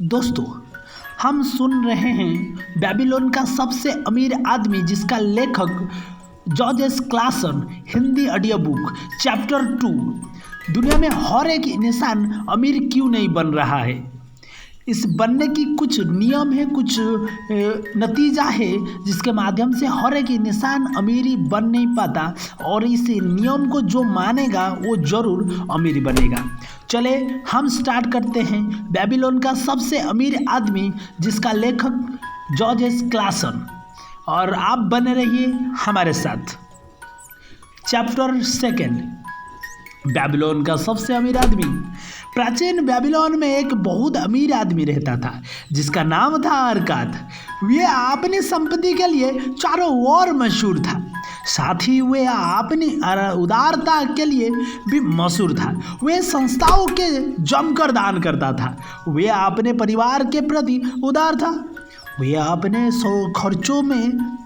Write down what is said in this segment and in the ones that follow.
दोस्तों, हम सुन रहे हैं बेबीलोन का सबसे अमीर आदमी जिसका लेखक George Klaasen. Hindi audio book chapter 2। दुनिया में हर एक इंसान अमीर क्यों नहीं बन रहा है? इस बनने की कुछ नियम है, कुछ नतीजा है जिसके माध्यम से हर एक इंसान अमीरी बन नहीं पाता, और इस नियम को जो मानेगा वो जरूर अमीर बनेगा। चले हम स्टार्ट करते हैं बेबीलोन का सबसे अमीर आदमी जिसका लेखक जॉर्ज क्लासन, और आप बने रहिए हमारे साथ। चैप्टर 2, बेबीलोन का सबसे अमीर आदमी। प्राचीन बेबीलोन में एक बहुत अमीर आदमी रहता था जिसका नाम था अरकाद। वह अपनी संपत्ति के लिए चारों ओर मशहूर था, साथ ही वह अपनी उदारता के लिए भी मशहूर था। वह संस्थाओं के जमकर दान करता था। वह अपने परिवार के प्रति उदार था। वह अपने खर्चों में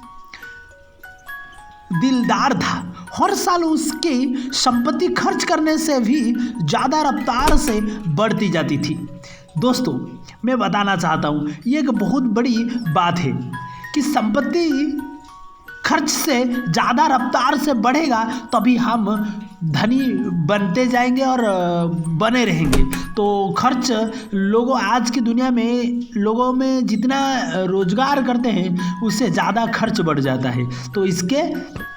दिलदार था। हर साल उसकी संपत्ति खर्च करने से भी ज़्यादा रफ्तार से बढ़ती जाती थी। दोस्तों, मैं बताना चाहता हूँ, ये एक बहुत बड़ी बात है कि संपत्ति खर्च से ज़्यादा रफ्तार से बढ़ेगा तभी हम धनी बनते जाएंगे और बने रहेंगे। तो खर्च आज की दुनिया में लोगों में जितना रोजगार करते हैं उससे ज़्यादा खर्च बढ़ जाता है। तो इसके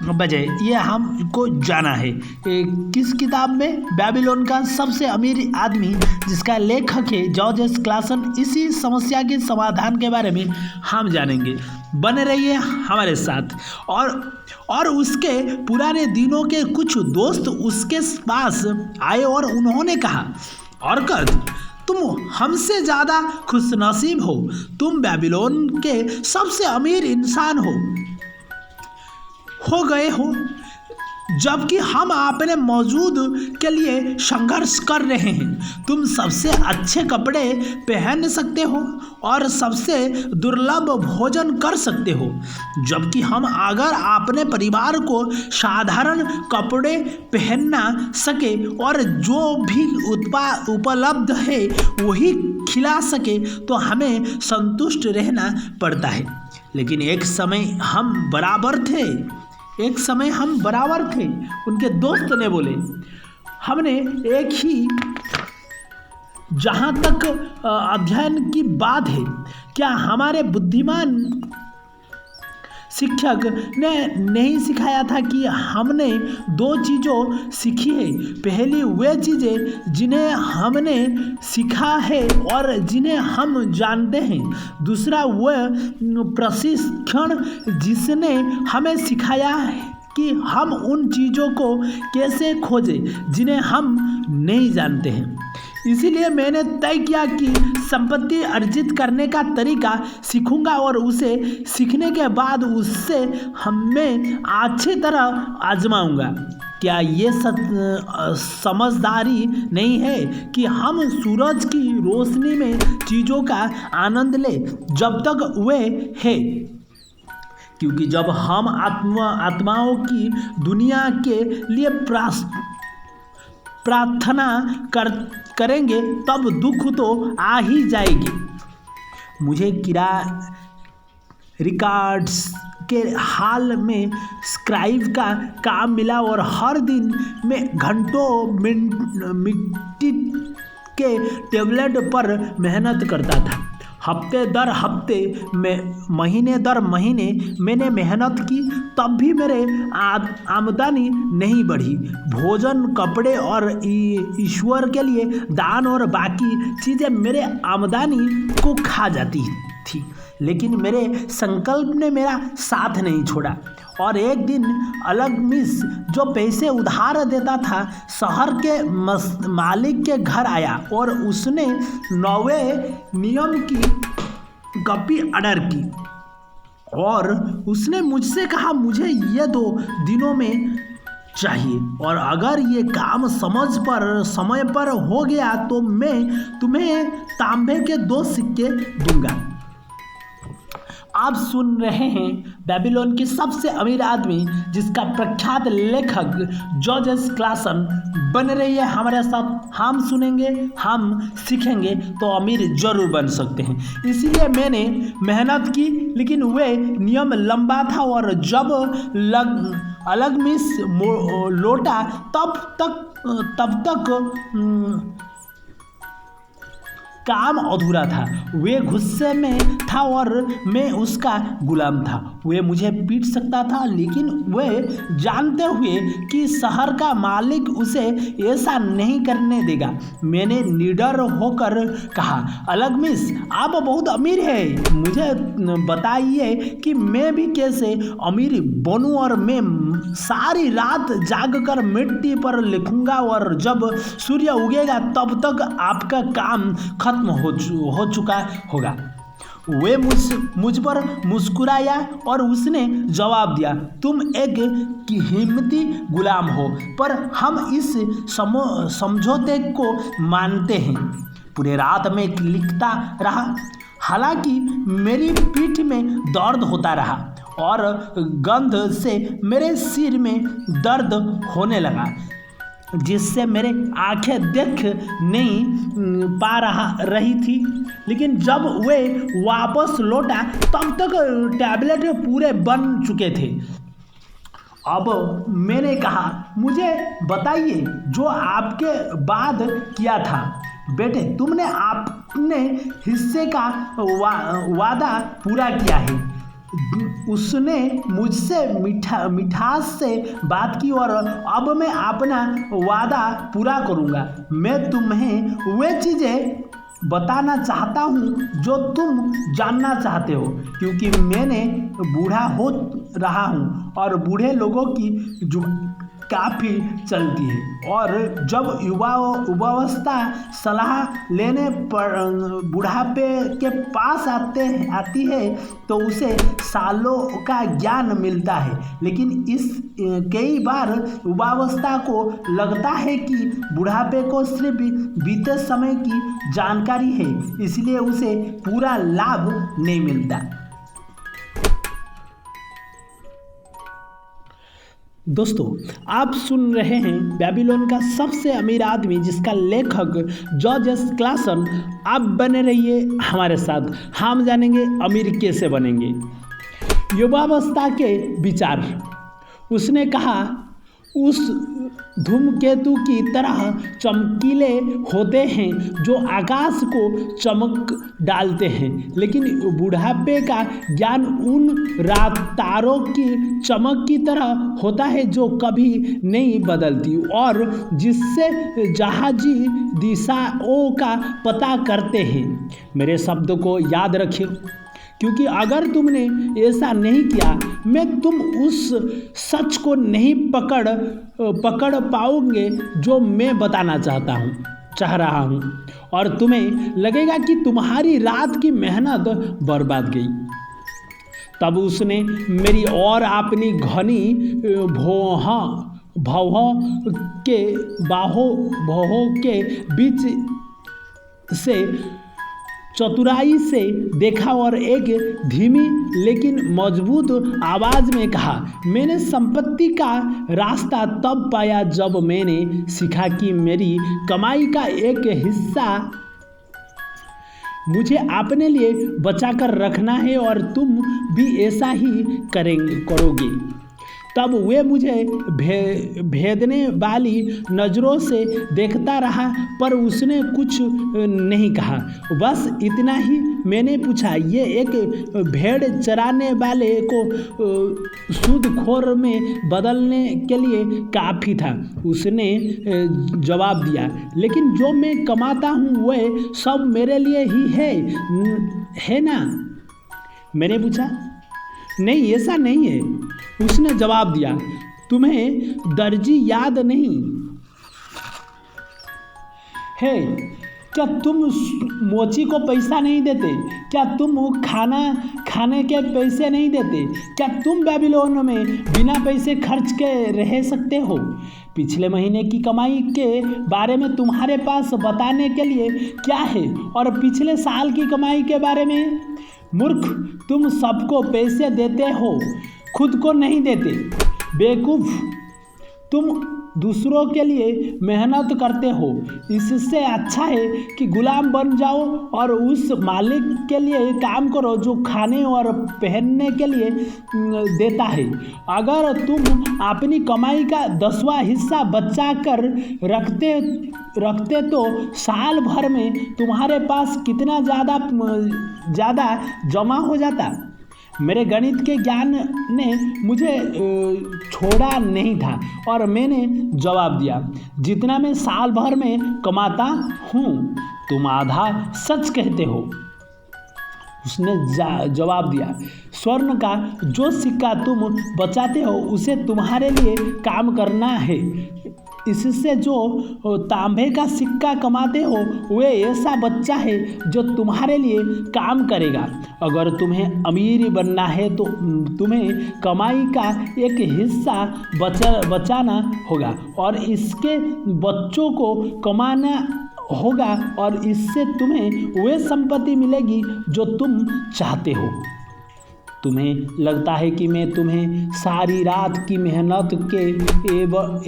बजाय ये हमको जाना है किस किताब में? बेबीलोन का सबसे अमीर आदमी जिसका लेखक है जॉर्ज क्लासन। इसी समस्या के समाधान के बारे में हम जानेंगे। बने रहिए हमारे साथ। और उसके पुराने दिनों के कुछ दोस्त उसके पास आए और उन्होंने कहा, अरकाद, तुम हमसे ज़्यादा खुशनसीब हो। तुम बेबीलोन के सबसे अमीर इंसान हो गए हो, जबकि हम अपने मौजूद के लिए संघर्ष कर रहे हैं। तुम सबसे अच्छे कपड़े पहन सकते हो और सबसे दुर्लभ भोजन कर सकते हो, जबकि हम अगर अपने परिवार को साधारण कपड़े पहनना सके और जो भी उपलब्ध है वही खिला सके तो हमें संतुष्ट रहना पड़ता है। लेकिन एक समय हम बराबर थे, उनके दोस्त ने बोले। हमने एक ही जहाँ तक अध्ययन की बात है, क्या हमारे बुद्धिमान शिक्षक ने नहीं सिखाया था कि हमने 2 चीज़ों सीखी है? पहली वे चीज़ें जिन्हें हमने सीखा है और जिन्हें हम जानते हैं। दूसरा वह प्रशिक्षण जिसने हमें सिखाया है कि हम उन चीज़ों को कैसे खोजें जिन्हें हम नहीं जानते हैं। इसीलिए मैंने तय किया कि संपत्ति अर्जित करने का तरीका सीखूंगा और उसे सीखने के बाद उससे मैं अच्छी तरह आजमाऊंगा। क्या ये समझदारी नहीं है कि हम सूरज की रोशनी में चीज़ों का आनंद लें जब तक वे है? क्योंकि जब हम आत्माओं की दुनिया के लिए प्रार्थना करेंगे तब दुख तो आ ही जाएगी। मुझे रिकॉर्ड्स के हाल में स्क्राइब का काम मिला और हर दिन मैं घंटों मिट्टी के टेबलेट पर मेहनत करता था। हफ्ते दर हफ्ते महीने दर महीने मैंने मेहनत की, तब भी मेरे आमदनी नहीं बढ़ी। भोजन, कपड़े और ईश्वर के लिए दान और बाकी चीज़ें मेरे आमदनी को खा जाती थी, लेकिन मेरे संकल्प ने मेरा साथ नहीं छोड़ा। और एक दिन अलग मिस जो पैसे उधार देता था शहर के मालिक के घर आया और उसने 9वें नियम की कॉपी ऑर्डर की और उसने मुझसे कहा, मुझे ये 2 दिनों में चाहिए और अगर ये काम समय पर हो गया तो मैं तुम्हें तांबे के 2 सिक्के दूंगा। आप सुन रहे हैं बेबीलोन के सबसे अमीर आदमी जिसका प्रख्यात लेखक जॉर्ज क्लासन। बने रहिए हमारे साथ, हम सुनेंगे, हम सीखेंगे तो अमीर जरूर बन सकते हैं। इसीलिए मैंने मेहनत की, लेकिन वे नियम लंबा था और जब अलग मिस लौटा तब तक काम अधूरा था। वे गुस्से में था और मैं उसका गुलाम था। वे मुझे पीट सकता था, लेकिन वे जानते हुए कि शहर का मालिक उसे ऐसा नहीं करने देगा। मैंने निडर होकर कहा, अलग मिस, आप बहुत अमीर हैं, मुझे बताइए कि मैं भी कैसे अमीर बनूं और मैं सारी रात जागकर मिट्टी पर लिखूंगा और जब सूर्य उगेगा तब तक आपका काम खत्म हो चुका होगा। वे मुझ पर मुस्कुराया और उसने जवाब दिया, तुम एक हिम्मती गुलाम हो, पर हम इस समझौते को मानते हैं। पूरे रात में लिखता रहा, हालांकि मेरी पीठ में दर्द होता रहा और गंध से मेरे सिर में दर्द होने लगा, जिससे मेरे आंखें देख नहीं पा रही थी। लेकिन जब वे वापस लौटा तब तक टैबलेट पूरे बन चुके थे। अब मैंने कहा, मुझे बताइए जो आपके बाद किया था। बेटे, तुमने अपने हिस्से का वादा पूरा किया है। उसने मुझसे मिठास से बात की और अब मैं अपना वादा पूरा करूंगा। मैं तुम्हें वे चीज़ें बताना चाहता हूँ जो तुम जानना चाहते हो, क्योंकि मैंने बूढ़ा हो रहा हूँ और बूढ़े लोगों की काफ़ी चलती है, और जब युवावस्था सलाह लेने पर बुढ़ापे के पास आती है तो उसे सालों का ज्ञान मिलता है। लेकिन कई बार युवावस्था को लगता है कि बुढ़ापे को सिर्फ बीते समय की जानकारी है, इसलिए उसे पूरा लाभ नहीं मिलता। दोस्तों, आप सुन रहे हैं बेबीलोन का सबसे अमीर आदमी जिसका लेखक जॉर्ज क्लासन। आप बने रहिए हमारे साथ, हम जानेंगे अमीर कैसे बनेंगे। युवावस्था के विचार। उसने कहा, उस धूमकेतु की तरह चमकीले होते हैं जो आकाश को चमक डालते हैं, लेकिन बुढ़ापे का ज्ञान उन तारों की चमक की तरह होता है जो कभी नहीं बदलती और जिससे जहाजी दिशाओं का पता करते हैं। मेरे शब्द को याद रखिए, क्योंकि अगर तुमने ऐसा नहीं किया, मैं तुम उस सच को नहीं पकड़ पाओगे जो मैं बताना चाह रहा हूँ, और तुम्हें लगेगा कि तुम्हारी रात की मेहनत बर्बाद गई। तब उसने मेरी और अपनी घनी बाहों के बीच से चतुराई से देखा और एक धीमी लेकिन मजबूत आवाज़ में कहा, मैंने संपत्ति का रास्ता तब पाया जब मैंने सीखा कि मेरी कमाई का एक हिस्सा मुझे अपने लिए बचाकर रखना है और तुम भी ऐसा ही करोगे। तब वे मुझे भेदने वाली नज़रों से देखता रहा, पर उसने कुछ नहीं कहा। बस इतना ही मैंने पूछा, ये एक भेड़ चराने वाले को सूदखोर में बदलने के लिए काफ़ी था। उसने जवाब दिया, लेकिन जो मैं कमाता हूँ वह सब मेरे लिए ही है ना? मैंने पूछा, नहीं, ऐसा नहीं है। उसने जवाब दिया, तुम्हें दर्जी याद नहीं है क्या? तुम मोची को पैसा नहीं देते क्या? तुम खाना खाने के पैसे नहीं देते क्या? तुम बेबीलोन में बिना पैसे खर्च के रह सकते हो? पिछले महीने की कमाई के बारे में तुम्हारे पास बताने के लिए क्या है, और पिछले साल की कमाई के बारे में? मूर्ख, तुम सबको पैसे देते हो, खुद को नहीं देते। बेवकूफ़, तुम दूसरों के लिए मेहनत करते हो, इससे अच्छा है कि गुलाम बन जाओ और उस मालिक के लिए काम करो जो खाने और पहनने के लिए देता है। अगर तुम अपनी कमाई का 10वां हिस्सा बचा कर रखते तो साल भर में तुम्हारे पास कितना ज़्यादा जमा हो जाता। मेरे गणित के ज्ञान ने मुझे छोड़ा नहीं था और मैंने जवाब दिया, जितना मैं साल भर में कमाता हूँ। तुम आधा सच कहते हो, उसने जवाब दिया। स्वर्ण का जो सिक्का तुम बचाते हो उसे तुम्हारे लिए काम करना है। इससे जो तांबे का सिक्का कमाते हो वे ऐसा बच्चा है जो तुम्हारे लिए काम करेगा। अगर तुम्हें अमीर बनना है तो तुम्हें कमाई का एक हिस्सा बचाना होगा और इसके बच्चों को कमाना होगा और इससे तुम्हें वे संपत्ति मिलेगी जो तुम चाहते हो। तुम्हें लगता है कि मैं तुम्हें सारी रात की मेहनत के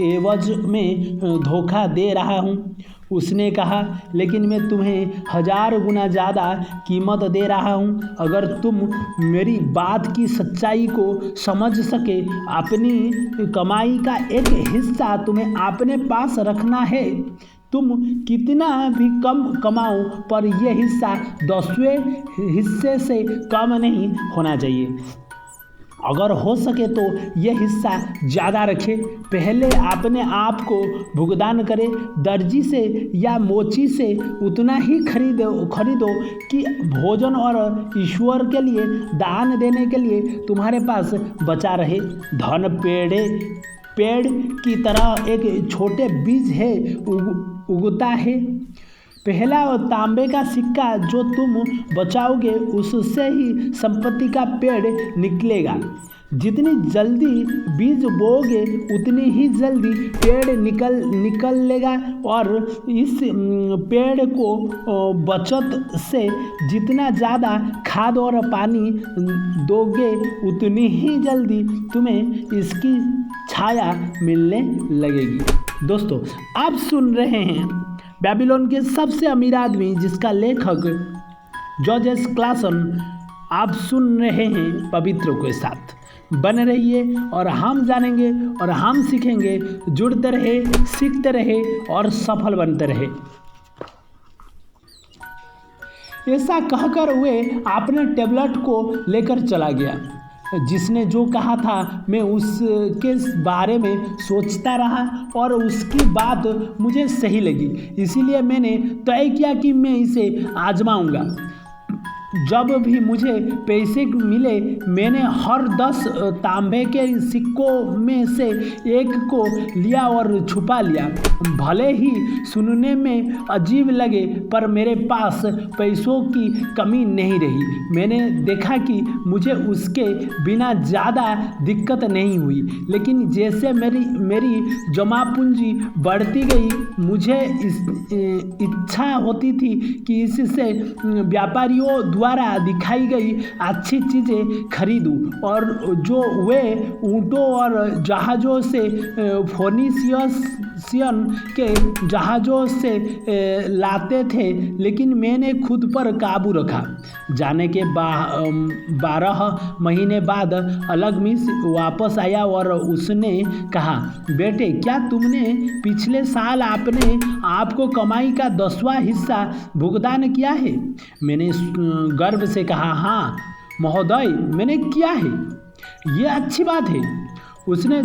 एवज में धोखा दे रहा हूँ, उसने कहा, लेकिन मैं तुम्हें 1000 गुना ज़्यादा कीमत दे रहा हूँ। अगर तुम मेरी बात की सच्चाई को समझ सके, अपनी कमाई का एक हिस्सा तुम्हें अपने पास रखना है। तुम कितना भी कम कमाओ पर यह हिस्सा 10वें हिस्से से कम नहीं होना चाहिए। अगर हो सके तो यह हिस्सा ज़्यादा रखें। पहले अपने आप को भुगतान करें। दर्जी से या मोची से उतना ही खरीदो कि भोजन और ईश्वर के लिए दान देने के लिए तुम्हारे पास बचा रहे। धन पेड़ की तरह एक छोटे बीज है, उगता है। पहला तांबे का सिक्का जो तुम बचाओगे उससे ही संपत्ति का पेड़ निकलेगा। जितनी जल्दी बीज बोओगे उतनी ही जल्दी पेड़ निकलेगा और इस पेड़ को बचत से जितना ज़्यादा खाद और पानी दोगे उतनी ही जल्दी तुम्हें इसकी छाया मिलने लगेगी। दोस्तों, आप सुन रहे हैं बेबीलोन के सबसे अमीर आदमी, जिसका लेखक जॉर्ज क्लासन। आप सुन रहे हैं पवित्रों के साथ। बने रहिए और हम जानेंगे और हम सीखेंगे। जुड़ते रहे, सीखते रहे और सफल बनते रहे। ऐसा कहकर वे अपने टेबलेट को लेकर चला गया। जिसने जो कहा था मैं उसके बारे में सोचता रहा और उसकी बात मुझे सही लगी, इसीलिए मैंने तय किया कि मैं इसे आजमाऊंगा। जब भी मुझे पैसे मिले मैंने हर 10 तांबे के सिक्कों में से एक को लिया और छुपा लिया। भले ही सुनने में अजीब लगे पर मेरे पास पैसों की कमी नहीं रही। मैंने देखा कि मुझे उसके बिना ज़्यादा दिक्कत नहीं हुई, लेकिन जैसे मेरी जमा पूंजी बढ़ती गई मुझे इच्छा होती थी कि इससे व्यापारियों द्वारा दिखाई गई अच्छी चीज़ें खरीदूं और जो वे ऊँटों और जहाज़ों से फोनिशियन के जहाज़ों से लाते थे। लेकिन मैंने खुद पर काबू रखा। जाने के 12 महीने बाद अलगमिस वापस आया और उसने कहा, बेटे क्या तुमने पिछले साल अपने आपको कमाई का 10वां हिस्सा भुगतान किया है? मैंने गर्व से कहा, हाँ महोदय मैंने किया है। ये अच्छी बात है, उसने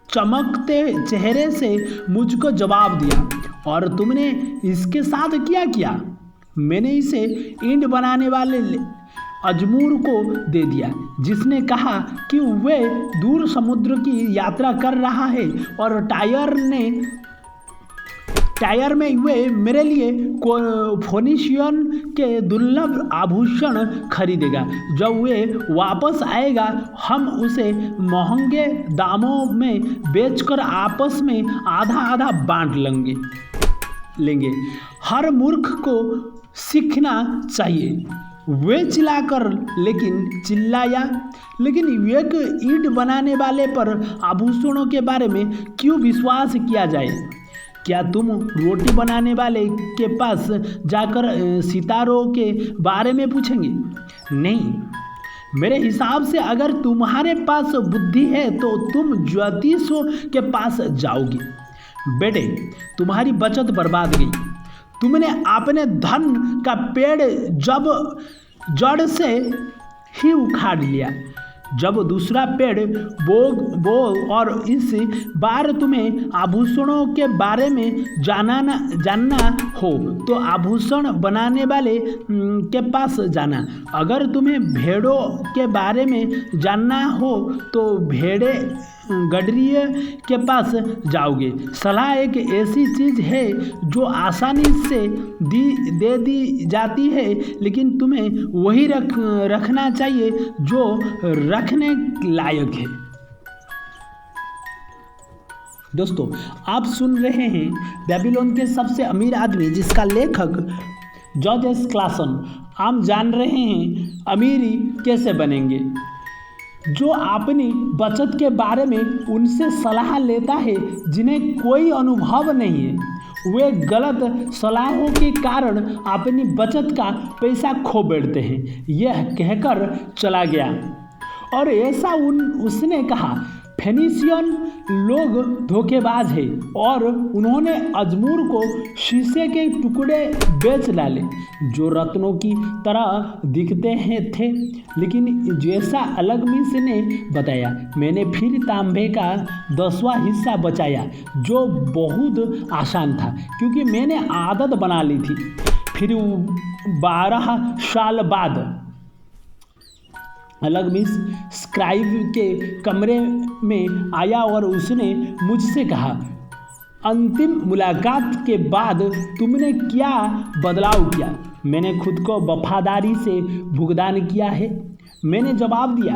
चमकते चेहरे से मुझको जवाब दिया। और तुमने इसके साथ क्या किया? मैंने इसे ईंट बनाने वाले अजमूर को दे दिया, जिसने कहा कि वे दूर समुद्र की यात्रा कर रहा है और टायर में वे मेरे लिए फोनिशियन के दुर्लभ आभूषण खरीदेगा। जब वे वापस आएगा हम उसे महंगे दामों में बेचकर आपस में आधा आधा बांट लेंगे। हर मूर्ख को सीखना चाहिए। वे चिल्लाया, लेकिन एक ईंट बनाने वाले पर आभूषणों के बारे में क्यों विश्वास किया जाए? क्या तुम रोटी बनाने वाले के पास जाकर सितारों के बारे में पूछेंगे? नहीं, मेरे हिसाब से अगर तुम्हारे पास बुद्धि है तो तुम ज्योतिषों के पास जाओगे। बेटे, तुम्हारी बचत बर्बाद गई। तुमने अपने धन का पेड़ जड़ से ही उखाड़ लिया। जब दूसरा पेड़ बो और इस बार तुम्हें आभूषणों के बारे में जानना हो तो आभूषण बनाने वाले के पास जाना। अगर तुम्हें भेड़ों के बारे में जानना हो तो भेड़े गडरिए के पास जाओगे। सलाह एक ऐसी चीज़ है जो आसानी से दे दी जाती है, लेकिन तुम्हें वही रखना चाहिए जो रखने लायक है। दोस्तों, आप सुन रहे हैं बेबीलोन के सबसे अमीर आदमी, जिसका लेखक जॉर्ज एस क्लासन। आप जान रहे हैं अमीरी कैसे बनेंगे। जो अपनी बचत के बारे में उनसे सलाह लेता है जिन्हें कोई अनुभव नहीं है, वे गलत सलाहों के कारण अपनी बचत का पैसा खो बैठते हैं। यह कहकर चला गया और ऐसा उसने कहा, फेनिशियन लोग धोखेबाज हैं और उन्होंने अजमूर को शीशे के टुकड़े बेच डाले जो रत्नों की तरह दिखते थे। लेकिन जैसा अलगमिस ने बताया, मैंने फिर तांबे का 10वां हिस्सा बचाया, जो बहुत आसान था क्योंकि मैंने आदत बना ली थी। फिर 12 साल बाद अलगमिस स्क्राइब के कमरे में आया और उसने मुझसे कहा, अंतिम मुलाकात के बाद तुमने क्या बदलाव किया? मैंने खुद को वफादारी से भुगतान किया है, मैंने जवाब दिया,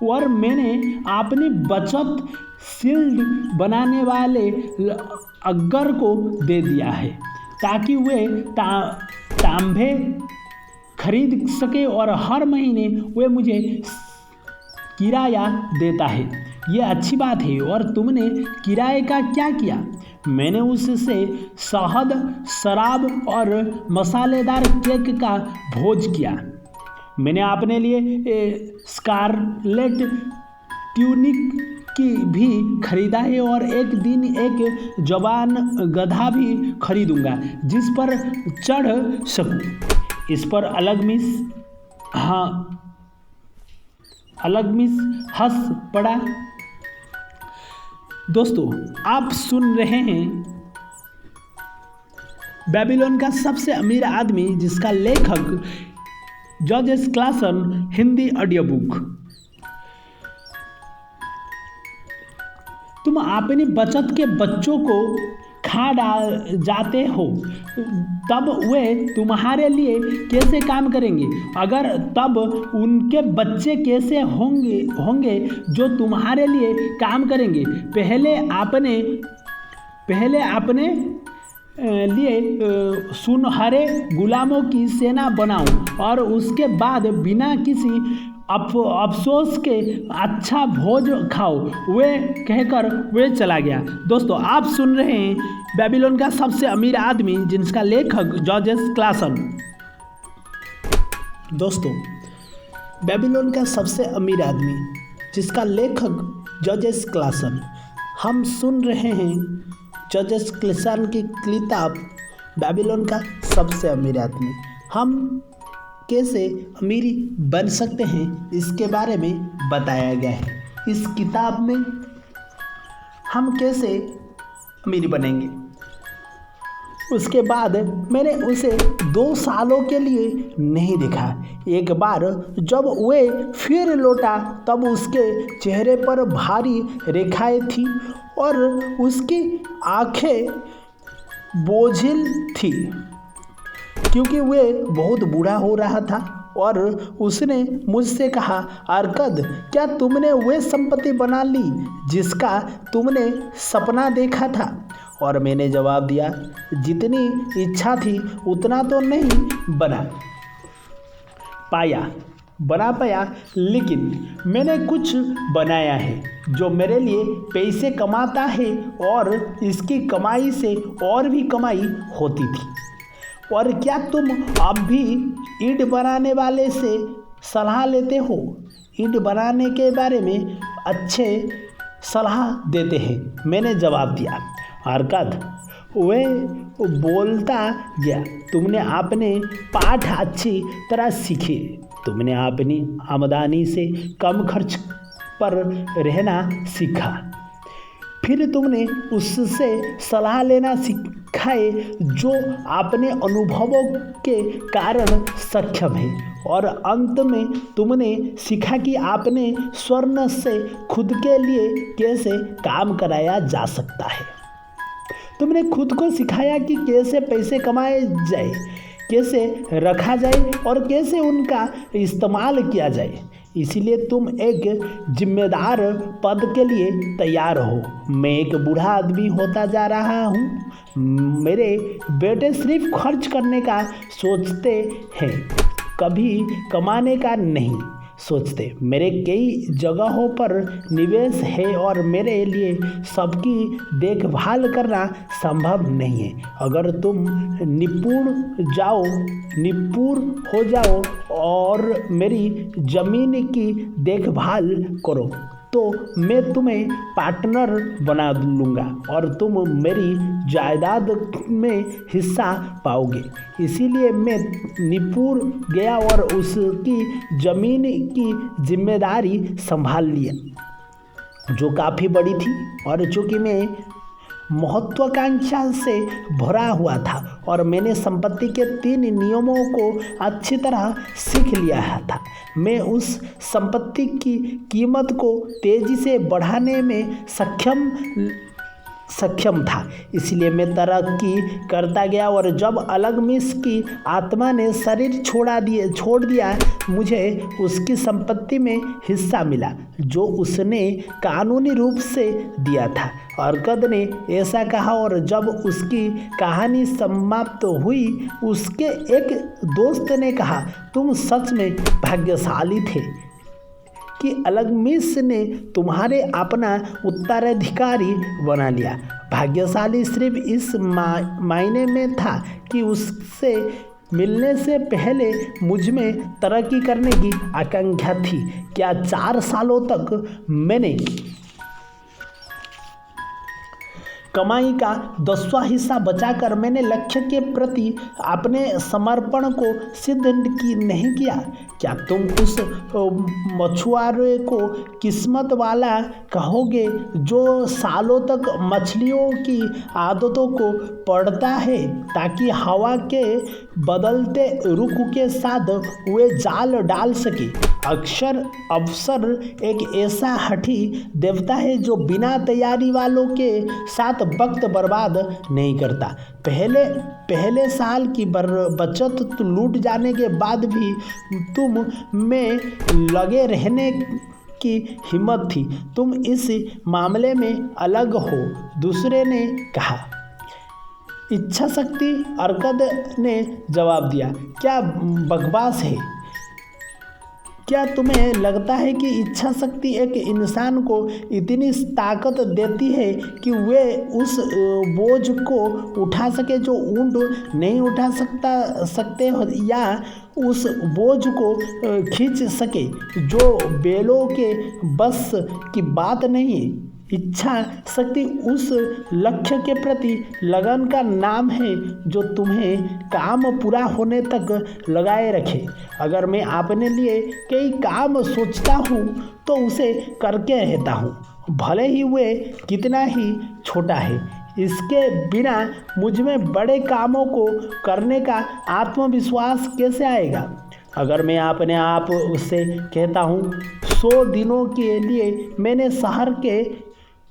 और मैंने अपनी बचत शील्ड बनाने वाले अग्गर को दे दिया है ताकि वे तांबे खरीद सके और हर महीने वे मुझे किराया देता है। ये अच्छी बात है। और तुमने किराए का क्या किया? मैंने उससे शहद, शराब और मसालेदार केक का भोज किया। मैंने अपने लिए स्कारलेट ट्यूनिक की भी खरीदा है और एक दिन एक जवान गधा भी खरीदूंगा जिस पर चढ़ सकूं। इस पर अलगमिस हंस पड़ा। दोस्तों, आप सुन रहे हैं बेबीलोन का सबसे अमीर आदमी, जिसका लेखक George S Klaasen, Hindi audio book. तुम अपनी बचत के बच्चों को खा जाते हो, तब वे तुम्हारे लिए कैसे काम करेंगे? अगर तब उनके बच्चे कैसे होंगे जो तुम्हारे लिए काम करेंगे? पहले अपने लिए सुनहरे गुलामों की सेना बनाओ और उसके बाद बिना किसी अफसोस के अच्छा भोज खाओ। वे कहकर वे चला गया। दोस्तों, आप सुन रहे हैं बेबीलोन का सबसे अमीर आदमी, जिसका लेखक जॉर्ज एस क्लासन। दोस्तों, बेबीलोन का सबसे अमीर आदमी, जिसका लेखक जॉर्ज एस क्लासन। हम सुन रहे हैं जॉर्ज एस क्लासन की किताब बेबीलोन का सबसे अमीर आदमी। हम कैसे अमीरी बन सकते हैं, इसके बारे में बताया गया है। इस किताब में हम कैसे अमीर बनेंगे। उसके बाद मैंने उसे 2 सालों के लिए नहीं देखा। एक बार जब वे फिर लौटा तब उसके चेहरे पर भारी रेखाएं थी और उसकी आंखें बोझिल थी क्योंकि वे बहुत बूढ़ा हो रहा था। और उसने मुझसे कहा, अरकद, क्या तुमने वे संपत्ति बना ली जिसका तुमने सपना देखा था? और मैंने जवाब दिया, जितनी इच्छा थी उतना तो नहीं बना। बना पाया, लेकिन मैंने कुछ बनाया है जो मेरे लिए पैसे कमाता है और इसकी कमाई से और भी कमाई होती थी। और क्या तुम अब भी ईंट बनाने वाले से सलाह लेते हो? ईंट बनाने के बारे में अच्छे सलाह देते हैं, मैंने जवाब दिया। अरकद वह बोलता गया, तुमने अपने पाठ अच्छी तरह सीखे, तुमने अपनी आमदनी से कम खर्च पर रहना सीखा, फिर तुमने उससे सलाह लेना सिखाए जो अपने अनुभवों के कारण सक्षम है, और अंत में तुमने सीखा कि अपने स्वर्ण से खुद के लिए कैसे काम कराया जा सकता है। तुमने खुद को सिखाया कि कैसे पैसे कमाए जाए, कैसे रखा जाए और कैसे उनका इस्तेमाल किया जाए। इसीलिए तुम एक जिम्मेदार पद के लिए तैयार हो। मैं एक बूढ़ा आदमी होता जा रहा हूँ। मेरे बेटे सिर्फ खर्च करने का सोचते हैं, कभी कमाने का नहीं सोचते। मेरे कई जगहों पर निवेश है और मेरे लिए सबकी देखभाल करना संभव नहीं है। अगर तुम निपुण हो जाओ और मेरी ज़मीन की देखभाल करो तो मैं तुम्हें पार्टनर बना लूँगा और तुम मेरी जायदाद में हिस्सा पाओगे। इसीलिए मैं निपुण गया और उसकी ज़मीन की जिम्मेदारी संभाल लिया, जो काफ़ी बड़ी थी। और चूँकि मैं महत्वाकांक्षा से भरा हुआ था और मैंने संपत्ति के 3 नियमों को अच्छी तरह सीख लिया था, मैं उस संपत्ति की कीमत को तेज़ी से बढ़ाने में सक्षम था। इसलिए मैं तरक्की करता गया और जब अलगमिस की आत्मा ने शरीर छोड़ दिया, मुझे उसकी संपत्ति में हिस्सा मिला जो उसने कानूनी रूप से दिया था। अरकद ने ऐसा कहा और जब उसकी कहानी समाप्त हुई, उसके एक दोस्त ने कहा, तुम सच में भाग्यशाली थे कि अलगमिस ने तुम्हारे अपना उत्तराधिकारी बना लिया। भाग्यशाली सिर्फ इस मायने में था कि उससे मिलने से पहले मुझ में तरक्की करने की आकांक्षा थी। क्या 4 सालों तक मैंने कमाई का 10वां हिस्सा बचाकर मैंने लक्ष्य के प्रति अपने समर्पण को सिद्ध नहीं किया? क्या तुम उस मछुआरे को किस्मत वाला कहोगे जो सालों तक मछलियों की आदतों को पढ़ता है ताकि हवा के बदलते रुख के साथ वे जाल डाल सके? अवसर एक ऐसा हठी देवता है जो बिना तैयारी वालों के साथ वक्त बर्बाद नहीं करता। पहले साल की बचत लूट जाने के बाद भी तुम में लगे रहने की हिम्मत थी। तुम इस मामले में अलग हो, दूसरे ने कहा। इच्छा शक्ति, अरकद ने जवाब दिया, क्या बकवास है? क्या तुम्हें लगता है कि इच्छा शक्ति एक इंसान को इतनी ताकत देती है कि वे उस बोझ को उठा सके जो ऊंट नहीं उठा सकते, या उस बोझ को खींच सके जो बैलों के बस की बात नहीं है? इच्छा शक्ति उस लक्ष्य के प्रति लगन का नाम है जो तुम्हें काम पूरा होने तक लगाए रखे। अगर मैं अपने लिए कई काम सोचता हूँ तो उसे करके रहता हूँ, भले ही वे कितना ही छोटा है। इसके बिना मुझ में बड़े कामों को करने का आत्मविश्वास कैसे आएगा? अगर मैं अपने आप से कहता हूँ 100 दिनों के लिए मैंने शहर के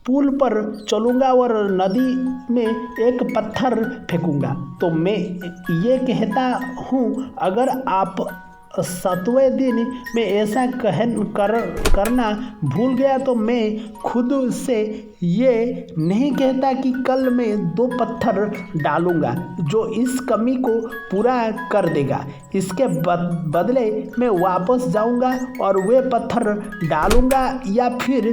पुल पर चलूँगा और नदी में एक पत्थर फेंकूँगा, तो मैं ये कहता हूँ अगर आप 7वें दिन में ऐसा करना भूल गया तो मैं खुद से ये नहीं कहता कि कल मैं 2 पत्थर डालूंगा जो इस कमी को पूरा कर देगा। इसके बदले मैं वापस जाऊंगा और वे पत्थर डालूंगा, या फिर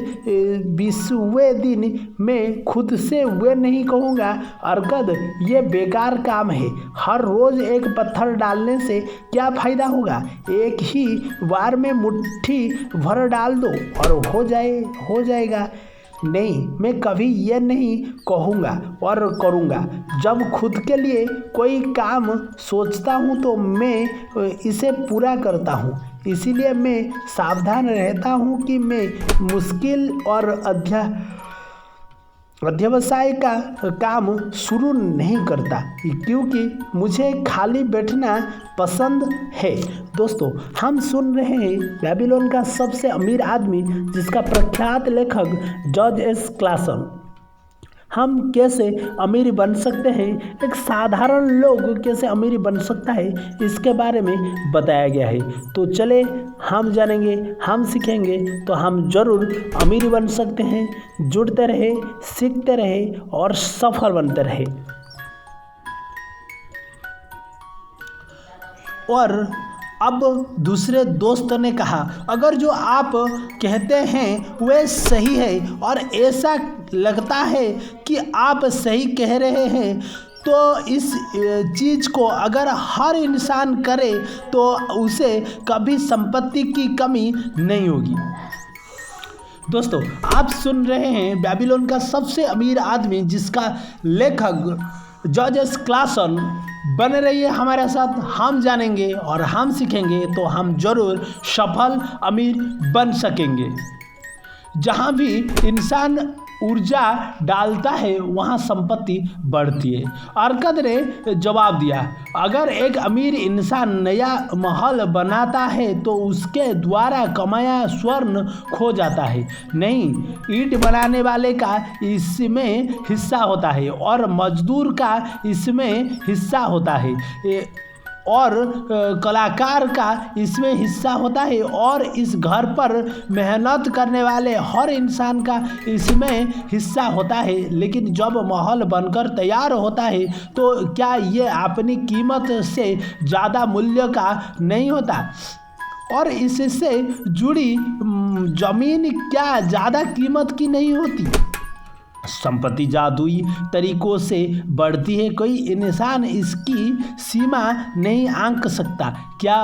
20वें दिन मैं खुद से वे नहीं कहूँगा अरगद ये बेकार काम है, हर रोज़ एक पत्थर डालने से क्या फ़ायदा होगा, एक ही बार में मुट्ठी भर डाल दो और हो जाएगा। नहीं, मैं कभी ये नहीं कहूँगा और करूँगा। जब खुद के लिए कोई काम सोचता हूँ तो मैं इसे पूरा करता हूँ, इसीलिए मैं सावधान रहता हूँ कि मैं मुश्किल और अध्यवसाय का काम शुरू नहीं करता, क्योंकि मुझे खाली बैठना पसंद है। दोस्तों, हम सुन रहे हैं बेबीलोन का सबसे अमीर आदमी, जिसका प्रख्यात लेखक जॉर्ज एस क्लासन। हम कैसे अमीर बन सकते हैं, एक साधारण लोग कैसे अमीर बन सकता है, इसके बारे में बताया गया है। तो चले हम जानेंगे, हम सीखेंगे तो हम जरूर अमीर बन सकते हैं। जुड़ते रहे, सीखते रहे और सफल बनते रहे। और अब दूसरे दोस्त ने कहा, अगर जो आप कहते हैं वह सही है और ऐसा लगता है कि आप सही कह रहे हैं, तो इस चीज़ को अगर हर इंसान करे तो उसे कभी संपत्ति की कमी नहीं होगी। दोस्तों, आप सुन रहे हैं बेबीलोन का सबसे अमीर आदमी, जिसका लेखक जॉर्ज एस क्लासन। बने रहिए हमारे साथ, हम जानेंगे और हम सीखेंगे तो हम जरूर सफल अमीर बन सकेंगे। जहाँ भी इंसान ऊर्जा डालता है वहाँ संपत्ति बढ़ती है। अरकद ने जवाब दिया, अगर एक अमीर इंसान नया महल बनाता है तो उसके द्वारा कमाया स्वर्ण खो जाता है। नहीं, ईंट बनाने वाले का इसमें हिस्सा होता है और मजदूर का इसमें हिस्सा होता है और कलाकार का इसमें हिस्सा होता है और इस घर पर मेहनत करने वाले हर इंसान का इसमें हिस्सा होता है। लेकिन जब महल बनकर तैयार होता है तो क्या ये अपनी कीमत से ज़्यादा मूल्य का नहीं होता? और इससे जुड़ी ज़मीन क्या ज़्यादा कीमत की नहीं होती? संपत्ति जादुई तरीकों से बढ़ती है, कोई इंसान इसकी सीमा नहीं आंक सकता। क्या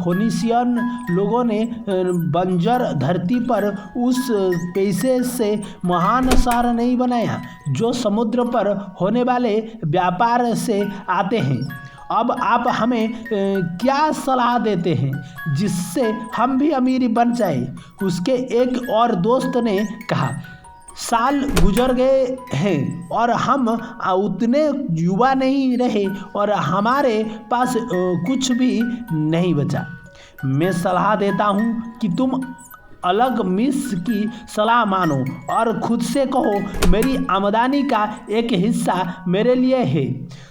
फोनिशियन लोगों ने बंजर धरती पर उस पैसे से महान शहर नहीं बनाया जो समुद्र पर होने वाले व्यापार से आते हैं? अब आप हमें क्या सलाह देते हैं जिससे हम भी अमीर बन जाए? उसके एक और दोस्त ने कहा, साल गुजर गए हैं और हम उतने युवा नहीं रहे और हमारे पास कुछ भी नहीं बचा। मैं सलाह देता हूँ कि तुम अलग मिस की सलाह मानो और खुद से कहो, मेरी आमदनी का एक हिस्सा मेरे लिए है।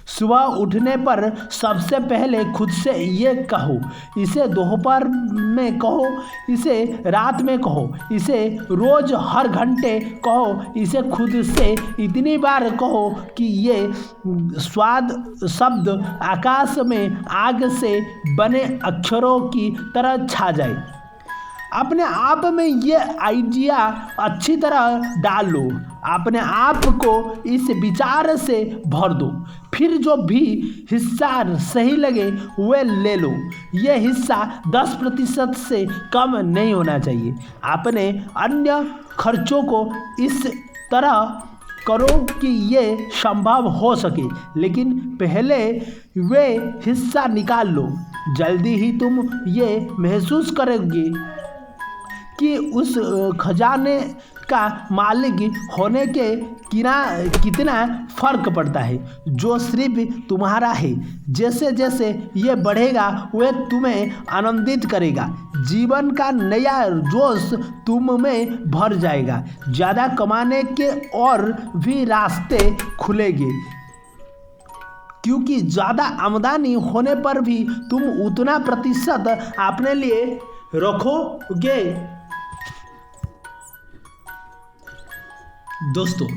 सुबह उठने पर सबसे पहले खुद से ये कहो, इसे दोपहर में कहो, इसे रात में कहो, इसे रोज हर घंटे कहो, इसे खुद से इतनी बार कहो कि ये स्वाद शब्द आकाश में आग से बने अक्षरों की तरह छा जाए। अपने आप में ये आइडिया अच्छी तरह डाल लो, अपने आप को इस विचार से भर दो, फिर जो भी हिस्सा सही लगे वह ले लो। यह हिस्सा 10% से कम नहीं होना चाहिए। अपने अन्य खर्चों को इस तरह करो कि ये संभव हो सके, लेकिन पहले वे हिस्सा निकाल लो। जल्दी ही तुम ये महसूस करोगे कि उस खजाने का मालिक होने के कितना फर्क पड़ता है जो सिर्फ तुम्हारा है। जैसे जैसे ये बढ़ेगा वह तुम्हें आनंदित करेगा, जीवन का नया जोश तुम में भर जाएगा, ज़्यादा कमाने के और भी रास्ते खुलेंगे, क्योंकि ज़्यादा आमदनी होने पर भी तुम उतना प्रतिशत अपने लिए रखोगे। दोस्तों,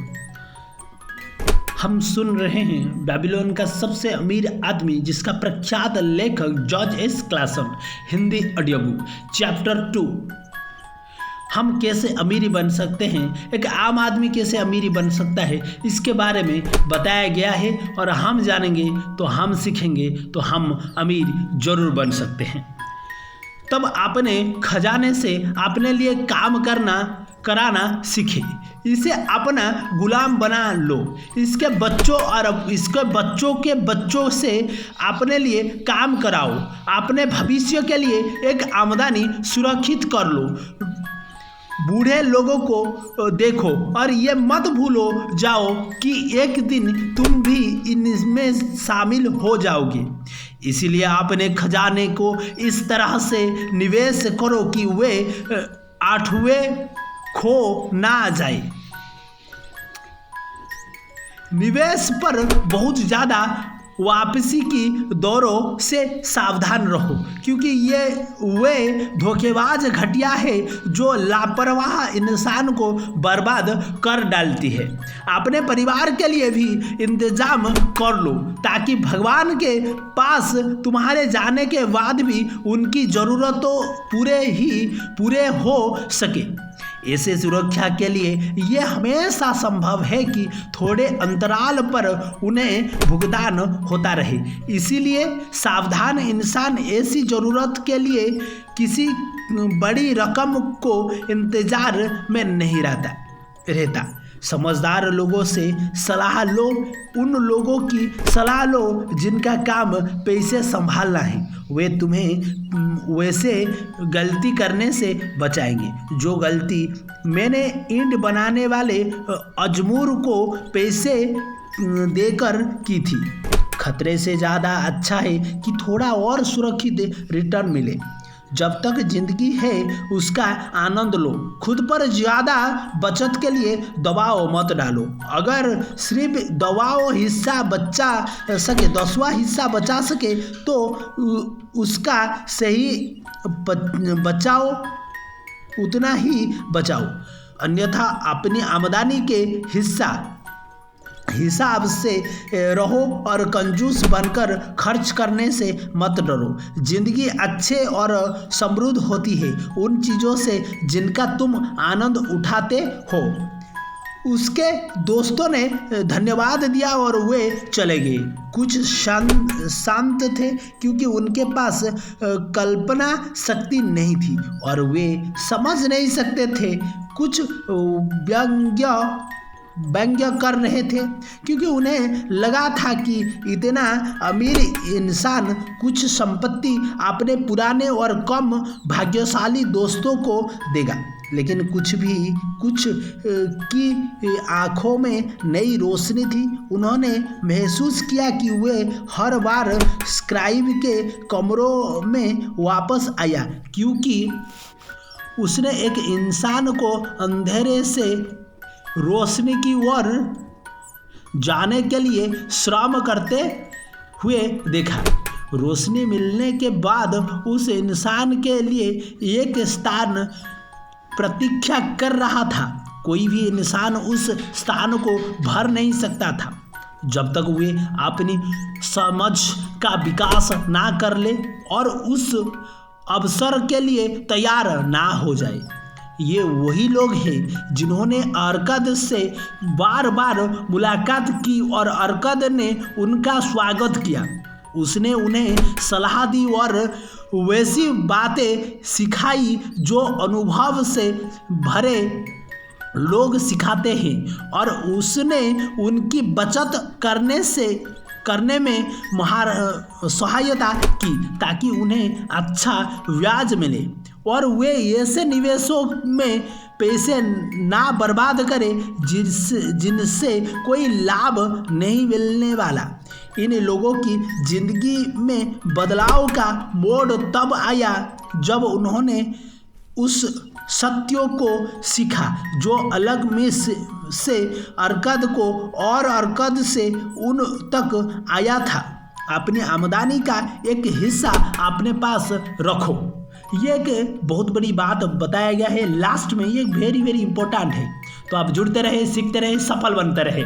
हम सुन रहे हैं बेबीलोन का सबसे अमीर आदमी जिसका प्रख्यात लेखक George S Klaasen, Hindi audio book chapter 2। हम कैसे अमीरी बन सकते हैं, एक आम आदमी कैसे अमीरी बन सकता है, इसके बारे में बताया गया है। और हम जानेंगे तो हम सीखेंगे तो हम अमीर जरूर बन सकते हैं। तब अपने खजाने से अपने लिए काम कराना सीखे, इसे अपना गुलाम बना लो। इसके बच्चों और इसके बच्चों के बच्चों से अपने लिए काम कराओ। अपने भविष्य के लिए एक आमदनी सुरक्षित कर लो। बूढ़े लोगों को देखो और ये मत भूलो जाओ कि एक दिन तुम भी इनमें शामिल हो जाओगे। इसीलिए अपने खजाने को इस तरह से निवेश करो कि वे आठवें खो ना जाए। निवेश पर बहुत ज़्यादा वापसी की दौरों से सावधान रहो, क्योंकि ये वे धोखेबाज घटिया है जो लापरवाह इंसान को बर्बाद कर डालती है। अपने परिवार के लिए भी इंतजाम कर लो ताकि भगवान के पास तुम्हारे जाने के बाद भी उनकी ज़रूरतों पूरे हो सके। ऐसे सुरक्षा के लिए यह हमेशा संभव है कि थोड़े अंतराल पर उन्हें भुगतान होता रहे। इसीलिए सावधान इंसान ऐसी ज़रूरत के लिए किसी बड़ी रकम को इंतजार में नहीं रहता। समझदार लोगों से सलाह लो, उन लोगों की सलाह लो जिनका काम पैसे संभालना है। वे तुम्हें वैसे गलती करने से बचाएंगे जो गलती मैंने ईंट बनाने वाले अजमूर को पैसे देकर की थी। खतरे से ज़्यादा अच्छा है कि थोड़ा और सुरक्षित रिटर्न मिले। जब तक जिंदगी है उसका आनंद लो। खुद पर ज़्यादा बचत के लिए दबाव मत डालो। अगर सिर्फ दबाव हिस्सा बचा सके, 10वां हिस्सा बचा सके तो उसका सही बचाओ, उतना ही बचाओ। अन्यथा अपनी आमदनी के हिसाब से रहो और कंजूस बनकर खर्च करने से मत डरो। जिंदगी अच्छे और समृद्ध होती है उन चीज़ों से जिनका तुम आनंद उठाते हो। उसके दोस्तों ने धन्यवाद दिया और वे चले गए। कुछ शांत थे क्योंकि उनके पास कल्पना शक्ति नहीं थी और वे समझ नहीं सकते थे। कुछ व्यंग्य कर रहे थे क्योंकि उन्हें लगा था कि इतना अमीर इंसान कुछ संपत्ति अपने पुराने और कम भाग्यशाली दोस्तों को देगा। लेकिन कुछ की आंखों में नई रोशनी थी। उन्होंने महसूस किया कि वे हर बार स्क्राइब के कमरों में वापस आया क्योंकि उसने एक इंसान को अंधेरे से रोशनी की ओर जाने के लिए श्रम करते हुए देखा। रोशनी मिलने के बाद उस इंसान के लिए एक स्थान प्रतीक्षा कर रहा था। कोई भी इंसान उस स्थान को भर नहीं सकता था जब तक वे अपनी समझ का विकास ना कर ले और उस अवसर के लिए तैयार ना हो जाए। ये वही लोग हैं जिन्होंने अर्कद से बार बार मुलाकात की और अर्कद ने उनका स्वागत किया। उसने उन्हें सलाह दी और वैसी बातें सिखाई जो अनुभव से भरे लोग सिखाते हैं और उसने उनकी बचत करने में सहायता की ताकि उन्हें अच्छा ब्याज मिले और वे ऐसे निवेशों में पैसे ना बर्बाद करें जिनसे कोई लाभ नहीं मिलने वाला। इन लोगों की जिंदगी में बदलाव का मोड़ तब आया जब उन्होंने उस सत्यों को सीखा जो अलग में से अरकद को और अरकद से उन तक आया था। अपनी आमदनी का एक हिस्सा अपने पास रखो। ये एक बहुत बड़ी बात बताया गया है लास्ट में, ये वेरी वेरी इंपॉर्टेंट है। तो आप जुड़ते रहे, सीखते रहे, सफल बनते रहे।